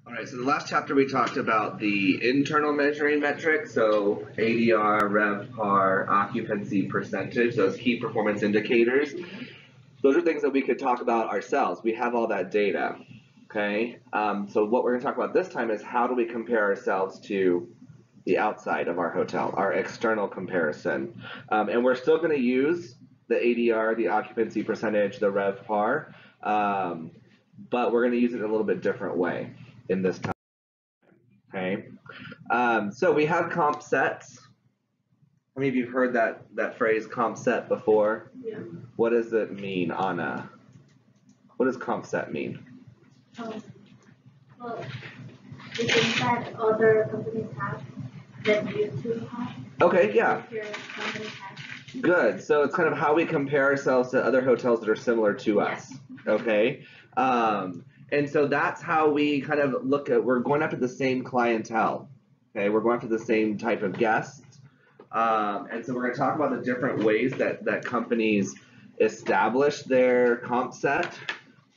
All right, so in the last chapter we talked about the internal measuring metrics, so ADR, RevPAR, occupancy percentage, those key performance indicators. Those are things that we could talk about ourselves. We have all that data, okay? So what we're going to talk about this time is how do we compare ourselves to the outside of our hotel, our external comparison. And we're still going to use the ADR, the occupancy percentage, the RevPAR, but we're going to use it in a little bit different way in this time, okay? So we have comp sets. How many of you have heard that phrase comp set before? Yeah. What does it mean, Anna? What does comp set mean? Well, the things that other companies have that you too have. Okay, yeah. Your company has. Good. So it's kind of how we compare ourselves to other hotels that are similar to us. Okay. And so that's how we kind of look at, we're going after the same clientele. Okay. We're going after the same type of guests. And so we're going to talk about the different ways that companies establish their comp set.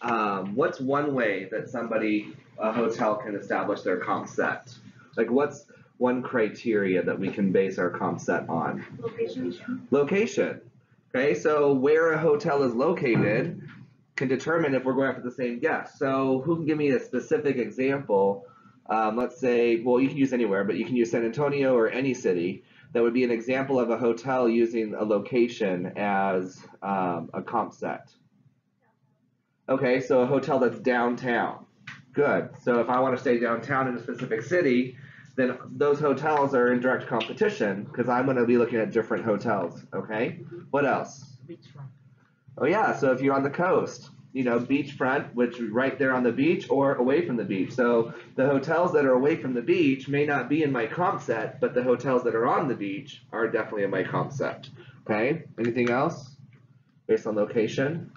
What's one way that a hotel can establish their comp set? Like what's one criteria that we can base our comp set on? Location. Location. Okay, so where a hotel is located can determine if we're going after the same guest. So who can give me a specific example? Let's say, well, you can use anywhere, but you can use San Antonio or any city. That would be an example of a hotel using a location as a comp set. Okay, so a hotel that's downtown. Good. So if I want to stay downtown in a specific city, then those hotels are in direct competition because I'm going to be looking at different hotels. Okay. What else? Beachfront. Oh yeah. So if you're on the coast, beachfront, which is right there on the beach or away from the beach. So the hotels that are away from the beach may not be in my comp set, but the hotels that are on the beach are definitely in my comp set. Okay. Anything else based on location?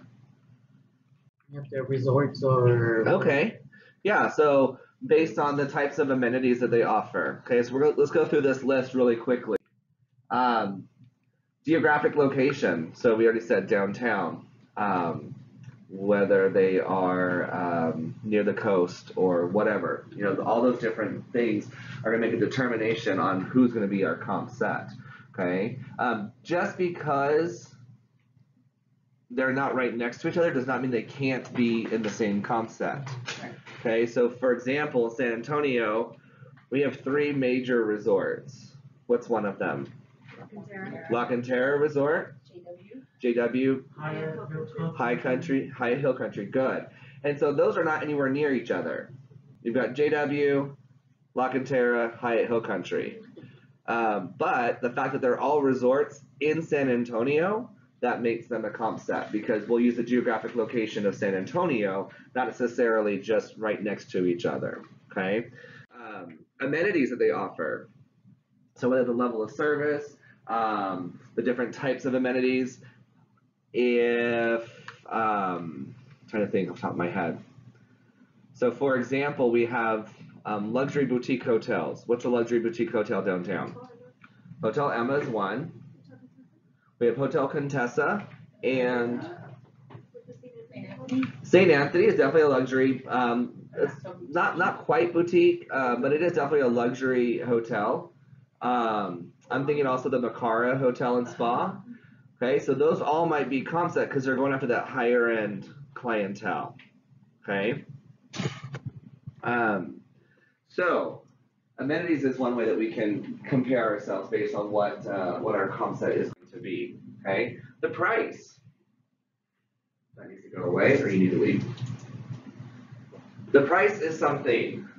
If they're resorts or. Okay. Yeah. So based on the types of amenities that they offer. Okay, so let's go through this list really quickly. Geographic location. So we already said downtown. Whether they are near the coast or whatever. All those different things are going to make a determination on who's going to be our comp set. Okay, just because they're not right next to each other does not mean they can't be in the same comp set. Okay, so for example, San Antonio, we have 3 major resorts. What's one of them? La Cantera Resort. JW. High Hill Country. Good. And so those are not anywhere near each other. You've got JW, La Cantera, Hyatt Hill Country. But the fact that they're all resorts in San Antonio, that makes them a comp set because we'll use the geographic location of San Antonio, not necessarily just right next to each other. Okay. Amenities that they offer. So whether the level of service, the different types of amenities. If I'm trying to think off the top of my head. So for example, we have luxury boutique hotels. What's a luxury boutique hotel downtown? Hotel Emma is one. We have Hotel Contessa and St. Anthony is definitely a luxury. It's not quite boutique, but it is definitely a luxury hotel. I'm thinking also the Macara Hotel and Spa. Okay, so those all might be comp set because they're going after that higher end clientele. Okay. So amenities is one way that we can compare ourselves based on what our comp set is going to be. Okay. The price. That needs to go away, or you need to leave. The price is something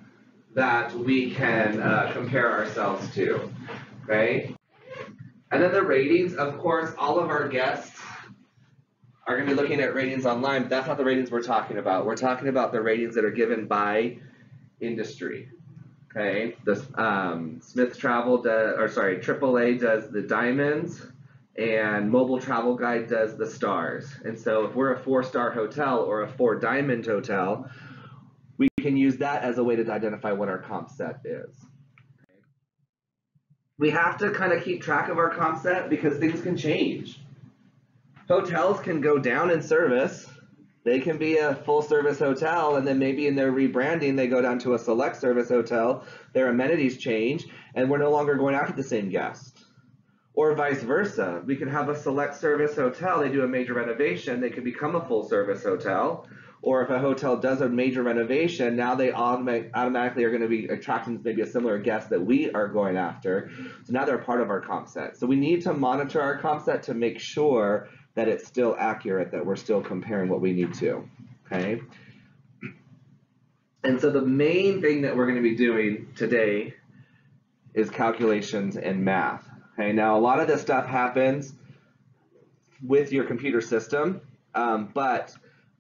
that we can compare ourselves to. Okay. And then the ratings, of course, all of our guests are going to be looking at ratings online, but that's not the ratings we're talking about. We're talking about the ratings that are given by industry. Okay, the Smith Travel AAA does the diamonds, and Mobile Travel Guide does the stars. And so if we're a 4-star hotel or a 4-diamond hotel, we can use that as a way to identify what our comp set is. We have to kind of keep track of our comp set because things can change. Hotels can go down in service They can be a full service hotel, and then maybe in their rebranding, they go down to a select service hotel, their amenities change, and we're no longer going after the same guest. Or vice versa. We could have a select service hotel, they do a major renovation, they could become a full service hotel. Or if a hotel does a major renovation, now they automatically are going to be attracting maybe a similar guest that we are going after. So now they're part of our comp set. So we need to monitor our comp set to make sure that it's still accurate, that we're still comparing what we need to, okay? And so the main thing that we're going to be doing today is calculations and math, okay? Now, a lot of this stuff happens with your computer system, but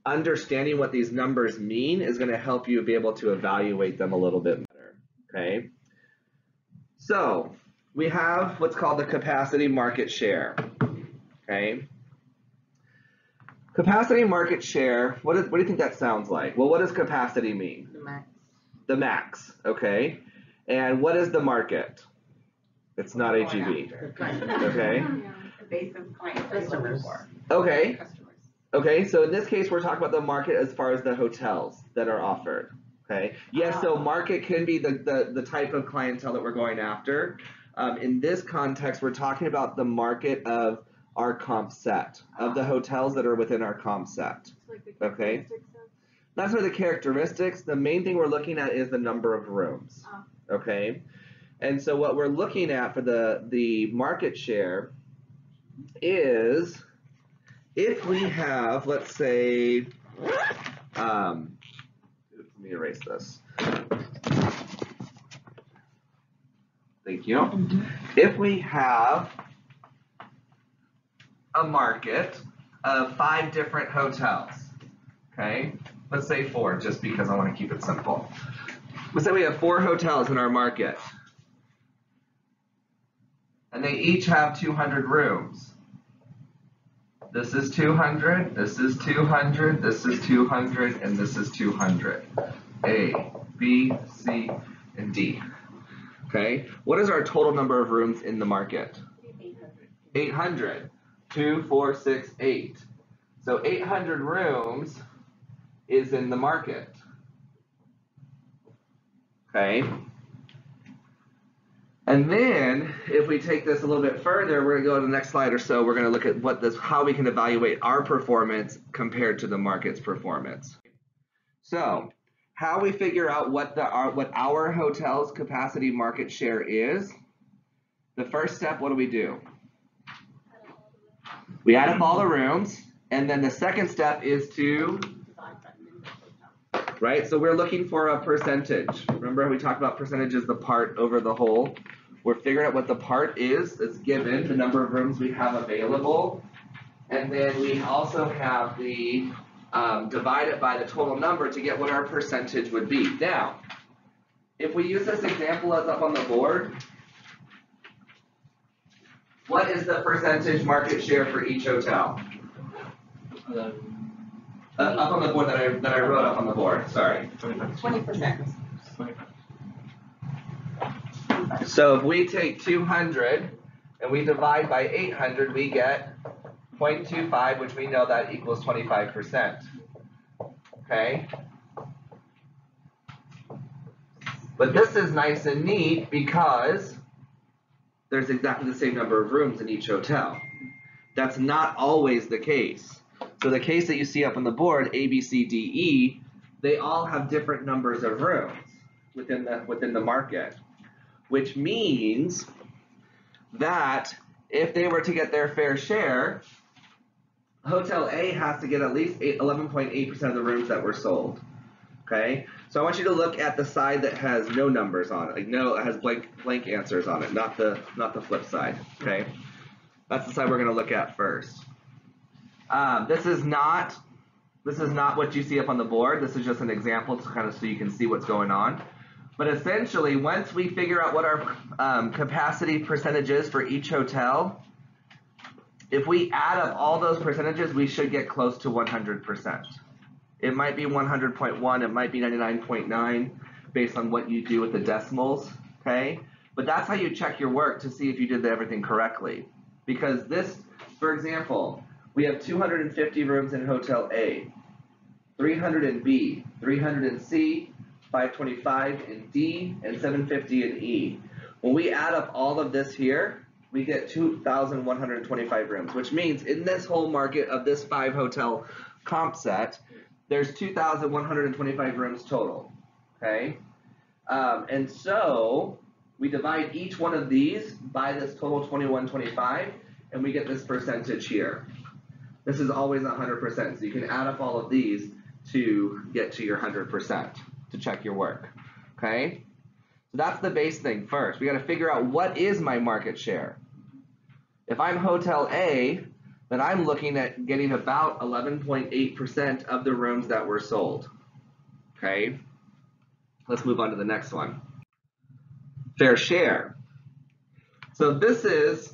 understanding what these numbers mean is going to help you be able to evaluate them a little bit better, okay? So we have what's called the capacity market share, okay? Capacity market share, what do you think that sounds like? Well, what does capacity mean? The max. The max, okay? And what is the market? It's not AGB, okay? The base of clients. Customers. Okay. Customers. Okay, so in this case, we're talking about the market as far as the hotels that are offered, okay? Yes, so market can be the type of clientele that we're going after. In this context, we're talking about the market of our comp set, of the hotels that are within our comp set, okay? That's where the characteristics, the main thing we're looking at is the number of rooms, okay? And so what we're looking at for the market share is, if we have, let's say, let me erase this. Thank you. If we have a market of 5 different hotels, okay? Let's say 4, just because I want to keep it simple. Let's say we have 4 hotels in our market, and they each have 200 rooms. This is 200, this is 200, this is 200, and this is 200. A, B, C, and D. Okay, what is our total number of rooms in the market? 800. 2, 4, 6, 8. So 800 rooms is in the market. Okay. And then, if we take this a little bit further, we're going to go to the next slide or so. We're going to look at how we can evaluate our performance compared to the market's performance. So, how we figure out what our hotel's capacity market share is. The first step, what do? We add up all the rooms, and then the second step is to, right? So we're looking for a percentage. Remember we talked about percentage is the part over the whole. We're figuring out what the part is that's given, the number of rooms we have available, and then we also have the divide it by the total number to get what our percentage would be. Now, if we use this example as up on the board, what is the percentage market share for each hotel? Up on the board that I wrote up on the board, sorry. 20%. So if we take 200 and we divide by 800, we get 0.25, which we know that equals 25%. Okay? But this is nice and neat because there's exactly the same number of rooms in each hotel. That's not always the case. So the case that you see up on the board, A, B, C, D, E, they all have different numbers of rooms within the market, which means that if they were to get their fair share, Hotel A has to get at least 11.8% of the rooms that were sold. Okay, so I want you to look at the side that has no numbers on it, like it has blank answers on it, not the flip side. Okay, that's the side we're going to look at first. This is not what you see up on the board. This is just an example to kind of so you can see what's going on. But essentially, once we figure out what our capacity percentage is for each hotel, if we add up all those percentages, we should get close to 100%. It might be 100.1, it might be 99.9, based on what you do with the decimals, okay? But that's how you check your work to see if you did everything correctly. Because this, for example, we have 250 rooms in Hotel A. 300 in B, 300 in C, 525 in D, and 750 in E. When we add up all of this here, we get 2,125 rooms, which means in this whole market of this 5 hotel comp set, there's 2,125 rooms total, okay? And so we divide each one of these by this total 2125, and we get this percentage here. This is always 100%, so you can add up all of these to get to your 100% to check your work, okay? So that's the base thing first. We got to figure out what is my market share. If I'm Hotel A, then I'm looking at getting about 11.8% of the rooms that were sold, okay? Let's move on to the next one. Fair share. So this is,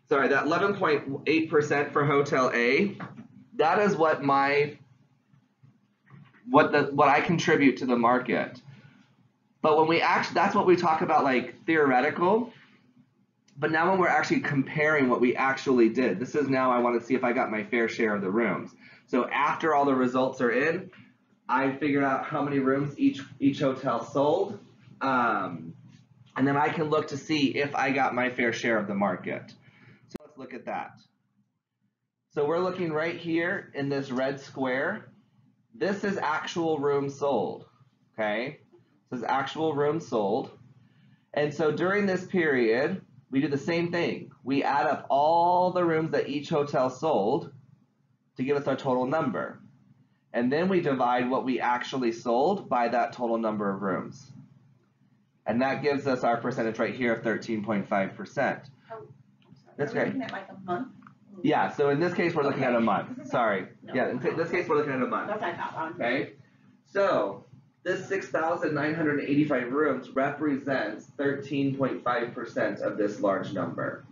sorry, that 11.8% for Hotel A, that is what I contribute to the market. But when we actually, that's what we talk about like theoretical, but now when we're actually comparing what we actually did, this is now I want to see if I got my fair share of the rooms. So after all the results are in, I figured out how many rooms each hotel sold, and then I can look to see if I got my fair share of the market. So let's look at that. So we're looking right here in this red square. This is actual rooms sold, okay? This is actual rooms sold. And so during this period, we do the same thing. We add up all the rooms that each hotel sold to give us our total number. And then we divide what we actually sold by that total number of rooms. And that gives us our percentage right here of 13.5%. That's Are we great. looking at like a month? Yeah, so in this case, we're looking at a month. Okay. Sorry. No. Yeah, in this case, we're looking at a month. That's what I thought. Okay? So this 6,985 rooms represents 13.5% of this large number.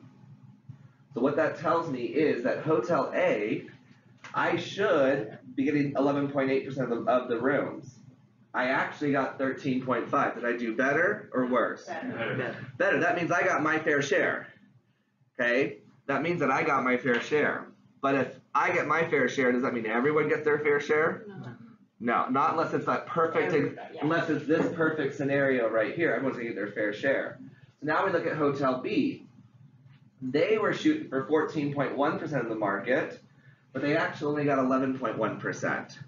So what that tells me is that Hotel A, I should be getting 11.8% of the rooms. I actually got 13.5. Did I do better or worse? Better. Better. That means I got my fair share. Okay? That means that I got my fair share. But if I get my fair share, does that mean everyone gets their fair share? No, not unless it's that perfect, unless it's this perfect scenario right here. Everyone's gonna get their fair share. So now we look at Hotel B. They were shooting for 14.1% of the market, but they actually only got 11.1%.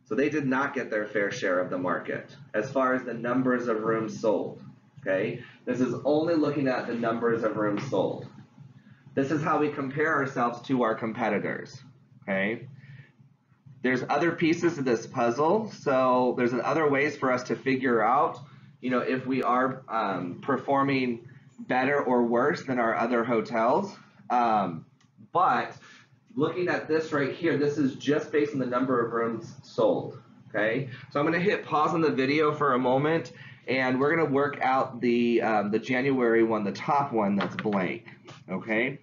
So they did not get their fair share of the market as far as the numbers of rooms sold, okay? This is only looking at the numbers of rooms sold. This is how we compare ourselves to our competitors, okay? There's other pieces of this puzzle, so there's other ways for us to figure out, you know, if we are performing better or worse than our other hotels. But looking at this right here, this is just based on the number of rooms sold, okay? So I'm gonna hit pause on the video for a moment, and we're gonna work out the January one, the top one that's blank, okay?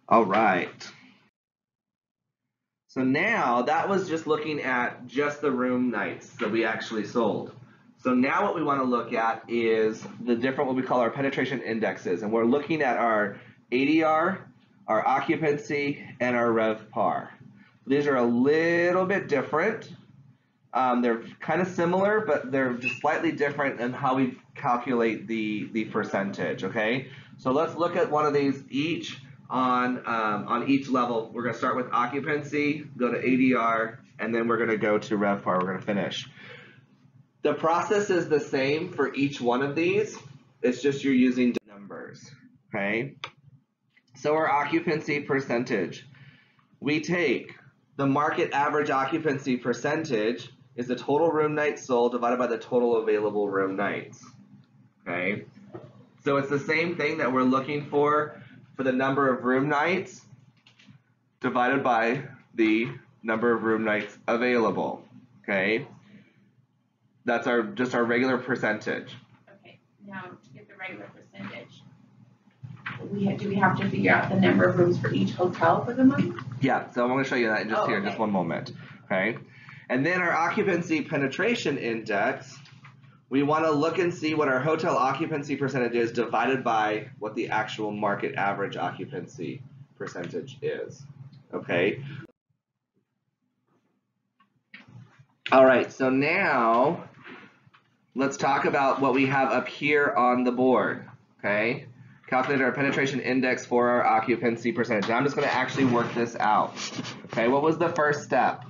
All right. So now that was just looking at just the room nights that we actually sold. So now what we want to look at is the different, what we call our penetration indexes. And we're looking at our ADR, our occupancy, and our RevPAR. These are a little bit different. They're kind of similar, but they're just slightly different in how we calculate the percentage, okay? So let's look at one of these each. On each level. We're going to start with occupancy, go to ADR, and then we're going to go to RevPAR. We're going to finish. The process is the same for each one of these. It's just you're using numbers, okay? So our occupancy percentage. We take the market average occupancy percentage is the total room nights sold divided by the total available room nights, okay? So it's the same thing that we're looking for the number of room nights divided by the number of room nights available, okay? That's just our regular percentage. Okay, now to get the regular percentage, do we have to figure out the number of rooms for each hotel for the month? Yeah, so I'm going to show you that in just okay. just one moment, okay? And then our occupancy penetration index, we want to look and see what our hotel occupancy percentage is divided by what the actual market average occupancy percentage is, okay? All right, so now let's talk about what we have up here on the board, okay? Calculate our penetration index for our occupancy percentage. Now I'm just going to actually work this out. Okay, what was the first step?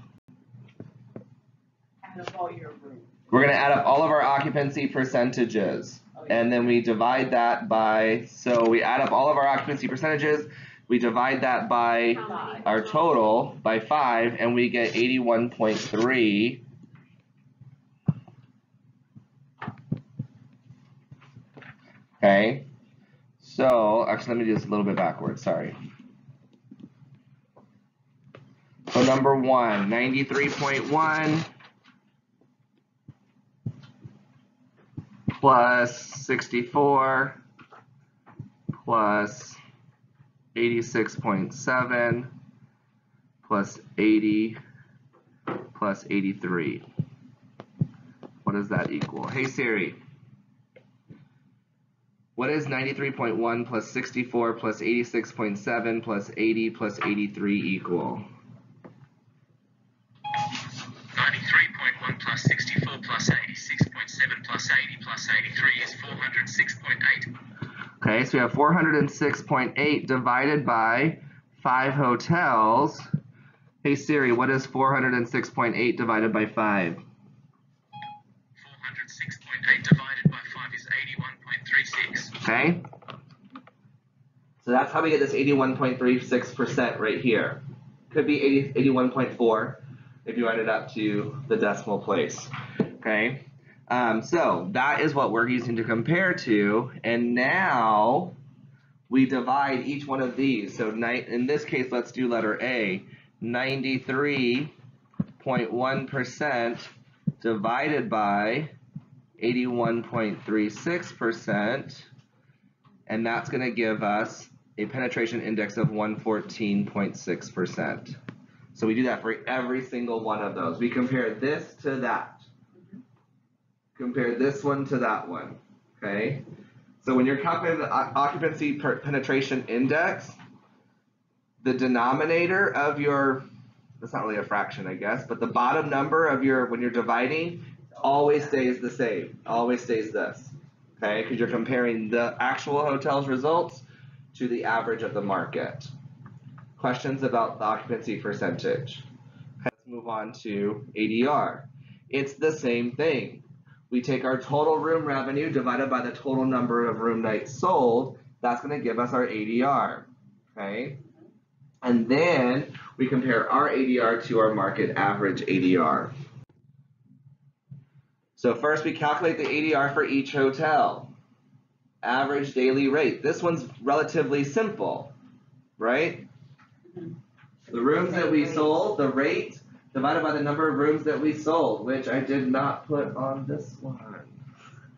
Add up all your rooms. We're going to add up all of our occupancy percentages. And then we divide that by, so we add up all of our occupancy percentages, we divide that by our total, by 5, and we get 81.3. Okay, so actually let me do this a little bit backwards, sorry. So number 1, 93.1 plus 64 plus 86.7 plus 80 plus 83. What does that equal? Hey Siri, what is 93.1 plus 64 plus 86.7 plus 80 plus 83 equal? 93.1 plus 64 plus 86.7 plus 80 plus 83 is 406.8. Okay, so we have 406.8 divided by 5 hotels. Hey Siri, what is 406.8 divided by 5? 406.8 divided by 5 is 81.36. Okay? So that's how we get this 81.36% right here. Could be 81.4 if you add it up to the decimal place. Okay? So that is what we're using to compare to, and now we divide each one of these. So in this case, let's do letter A. 93.1% divided by 81.36%, and that's going to give us a penetration index of 114.6%. So we do that for every single one of those. We compare this to that. Compare this one to that one, okay? So when you're calculating the occupancy penetration index, the denominator of your, that's not really a fraction, I guess, but the bottom number of your, when you're dividing, always stays the same, always stays this, okay? Because you're comparing the actual hotel's results to the average of the market. Questions about the occupancy percentage? Let's move on to ADR. It's the same thing. We take our total room revenue divided by the total number of room nights sold. That's going to give us our ADR, okay? And then we compare our ADR to our market average ADR. So first we calculate the ADR for each hotel. Average daily rate. This one's relatively simple, right? The rooms that we sold, the rate, divided by the number of rooms that we sold, which I did not put on this one.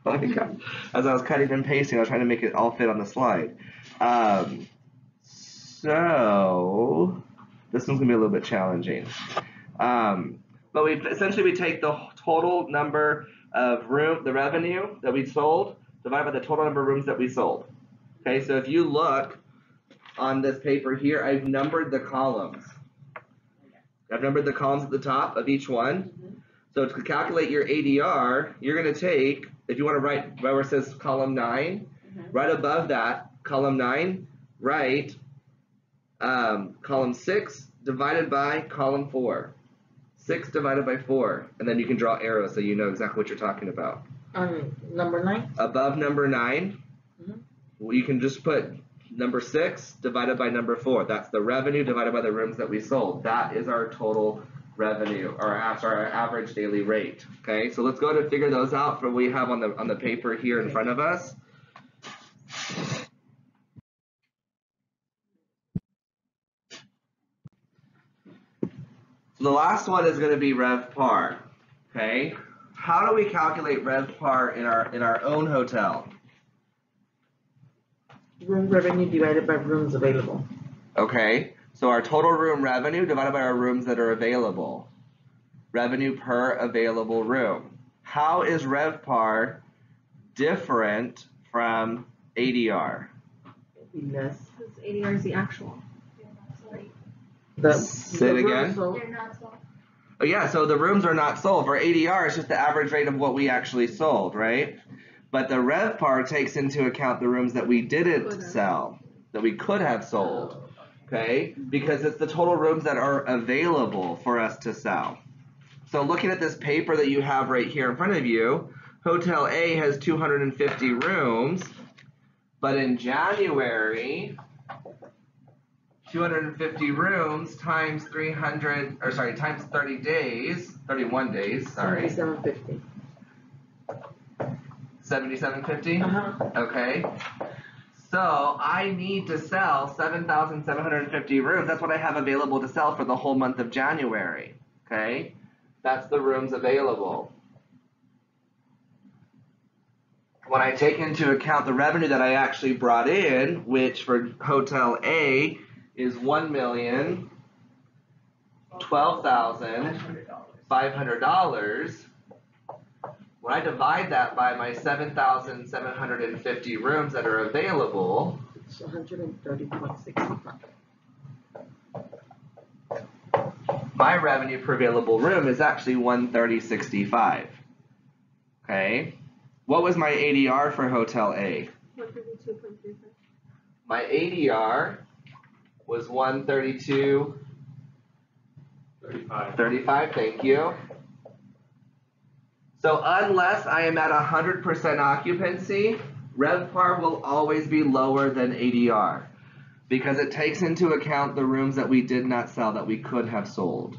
Oh my god. As I was cutting and pasting, I was trying to make it all fit on the slide. So this one's gonna be a little bit challenging. But essentially we take the total number of the revenue that we sold, divided by the total number of rooms that we sold. Okay, so if you look on this paper here, I've numbered the columns. I've numbered the columns at the top of each one. So to calculate your ADR, you're going to take, if you want to write where it says column 9, right above that, column 9, write column 6 divided by column 4. 6 divided by 4. And then you can draw arrows so you know exactly what you're talking about. Number 9? Above number 9, you can just put number 6 divided by number 4. That's the revenue divided by the rooms that we sold. That is our total revenue, or our average daily rate. Okay, so let's go to figure those out for what we have on the paper here in front of us. So the last one is going to be RevPAR. Okay, how do we calculate RevPAR in our own hotel? Room revenue divided by rooms available. Okay, so our total room revenue divided by our rooms that are available. Revenue per available room. How is RevPAR different from ADR? Less. Because ADR is the actual. Say it again. They're not so. Oh yeah, so the rooms are not sold. For ADR, it's just the average rate of what we actually sold, right? But the RevPAR takes into account the rooms that we didn't sell, that we could have sold, okay? Because it's the total rooms that are available for us to sell. So looking at this paper that you have right here in front of you, Hotel A has 250 rooms, but in January, 250 rooms times times 31 days, sorry. 7750. 7750? Uh-huh. Okay. So I need to sell 7,750 rooms. That's what I have available to sell for the whole month of January. Okay? That's the rooms available. When I take into account the revenue that I actually brought in, which for Hotel A is $1,012,500, when I divide that by my 7,750 rooms that are available, It's 130.65. my revenue per available room is actually $130.65. Okay? What was my ADR for Hotel A? 132.35. My ADR was 132.35. Thank you. So unless I am at 100% occupancy, RevPAR will always be lower than ADR because it takes into account the rooms that we did not sell that we could have sold.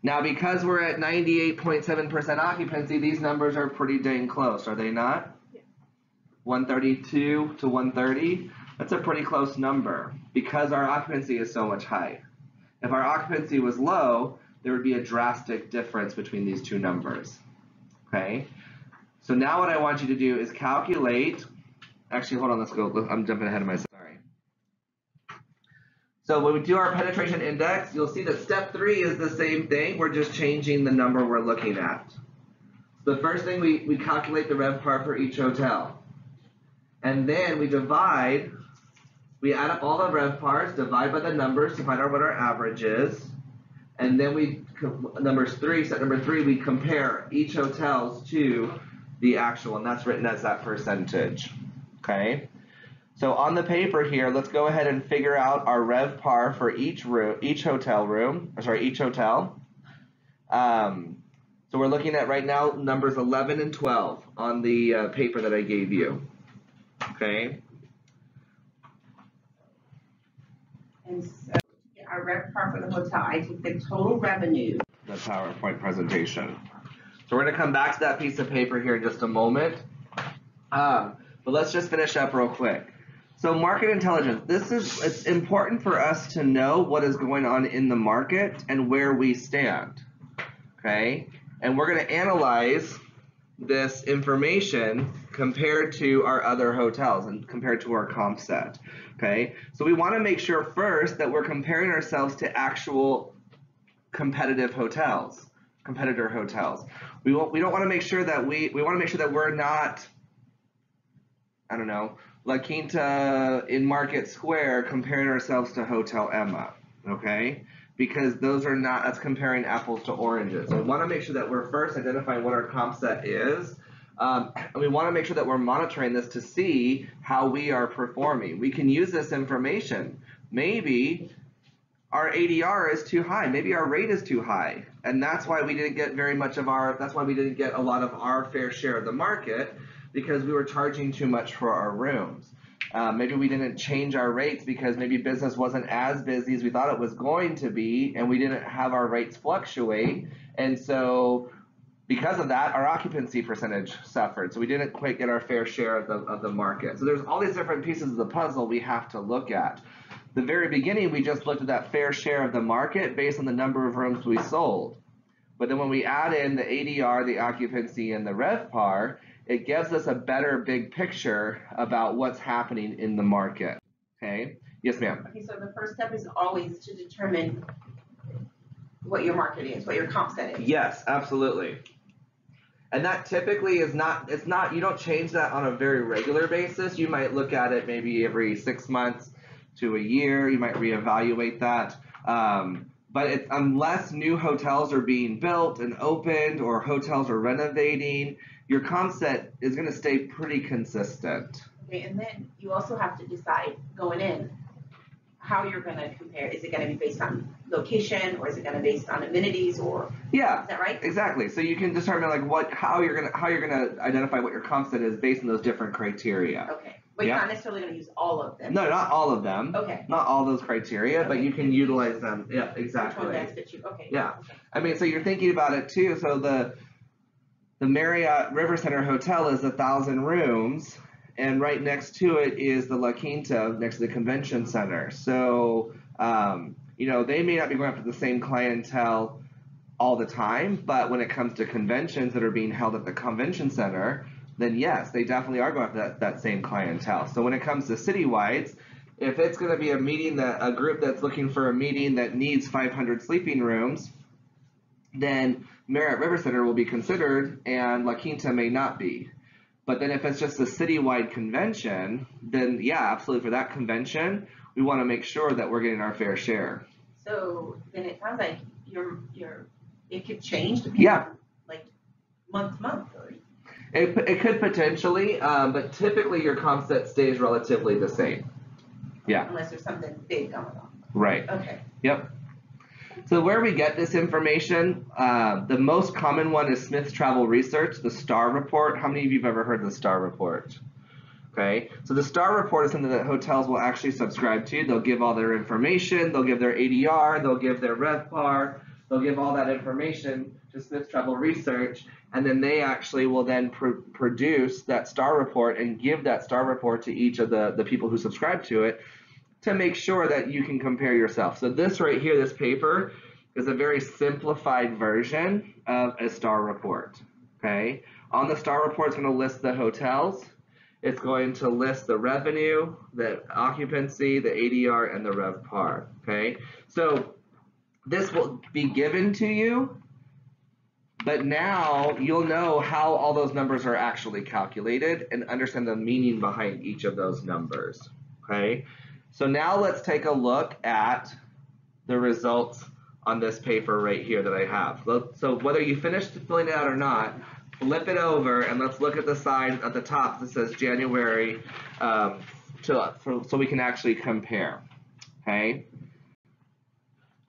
Now, because we're at 98.7% occupancy, these numbers are pretty dang close, are they not? Yeah. 132 to 130, that's a pretty close number because our occupancy is so much high. If our occupancy was low, there would be a drastic difference between these two numbers. Okay, so now what I want you to do is calculate, actually hold on, let's go, I'm jumping ahead of myself, sorry. So when we do our penetration index, you'll see that step 3 is the same thing, we're just changing the number we're looking at. The first thing, we calculate the RevPAR for each hotel. And then we add up all the RevPARs, divide by the numbers to find out what our average is. And then step number 3, we compare each hotel's to the actual, and that's written as that percentage, okay? So on the paper here, let's go ahead and figure out our RevPAR for each hotel. So we're looking at right now numbers 11 and 12 on the paper that I gave you, okay? And so to get our RevPAR for the hotel, I take the total revenue. The PowerPoint presentation. So we're gonna come back to that piece of paper here in just a moment. But let's just finish up real quick. So market intelligence, it's important for us to know what is going on in the market and where we stand, okay? And we're gonna analyze this information compared to our other hotels and compared to our comp set, okay? So we wanna make sure first that we're comparing ourselves to actual competitor hotels. We don't wanna make sure that we wanna make sure that we're not, I don't know, La Quinta in Market Square comparing ourselves to Hotel Emma, okay? Because that's comparing apples to oranges. So we want to make sure that we're first identifying what our comp set is, and we want to make sure that we're monitoring this to see how we are performing. We can use this information. Maybe our ADR is too high. Maybe our rate is too high, and that's why we didn't get a lot of our fair share of the market, because we were charging too much for our rooms. Maybe we didn't change our rates because maybe business wasn't as busy as we thought it was going to be, and we didn't have our rates fluctuate. And so because of that, our occupancy percentage suffered. So we didn't quite get our fair share of the market. So there's all these different pieces of the puzzle we have to look at. The very beginning, we just looked at that fair share of the market based on the number of rooms we sold. But then when we add in the ADR, the occupancy, and the RevPAR, it gives us a better big picture about what's happening in the market, okay? Yes, ma'am. Okay, so the first step is always to determine what your market is, what your comp set is. Yes, absolutely. And that typically is not, you don't change that on a very regular basis. You might look at it maybe every 6 months to a year. You might reevaluate that. but unless new hotels are being built and opened or hotels are renovating, your comp set is going to stay pretty consistent. Okay, and then you also have to decide going in how you're going to compare. Is it going to be based on location, or is it going to be based on amenities, or Yeah, is that right? exactly. So you can determine like how you're gonna identify what your comp set is based on those different criteria. Okay, but Yeah. you're not necessarily going to use all of them. No, not all of them. Okay. Not all those criteria, but Okay. you can utilize them. Yeah, Which exactly. one best fits you? Okay. Yeah. Okay. I mean, so you're thinking about it too. So the Marriott River Center Hotel is 1,000 rooms, and right next to it is the La Quinta next to the convention center. So they may not be going after the same clientele all the time, but when it comes to conventions that are being held at the convention center, then yes, they definitely are going after that same clientele. So when it comes to citywides, if it's going to be a group that's looking for a meeting that needs 500 sleeping rooms, then Marriott River Center will be considered and La Quinta may not be. But then if it's just a citywide convention, then yeah, absolutely for that convention, we want to make sure that we're getting our fair share. So then it sounds like it could change depending Yeah. on like month to month. Or... It could potentially, but typically your comp set stays relatively the same. Yeah. Unless there's something big going on. Right. Okay. Yep. So where we get this information, the most common one is Smith's Travel Research, the STAR report. How many of you have ever heard of the STAR report? Okay, so the STAR report is something that hotels will actually subscribe to. They'll give all their information, they'll give their ADR, they'll give their RevPAR, they'll give all that information to Smith's Travel Research, and then they actually will then produce that STAR report and give that STAR report to each of the people who subscribe to it to make sure that you can compare yourself. So this right here, this paper, is a very simplified version of a STAR report, okay? On the STAR report, it's going to list the hotels. It's going to list the revenue, the occupancy, the ADR, and the RevPAR, okay? So this will be given to you, but now you'll know how all those numbers are actually calculated and understand the meaning behind each of those numbers, okay? So now let's take a look at the results on this paper right here that I have. So whether you finished filling it out or not, flip it over and let's look at the side at the top that says January so we can actually compare, okay?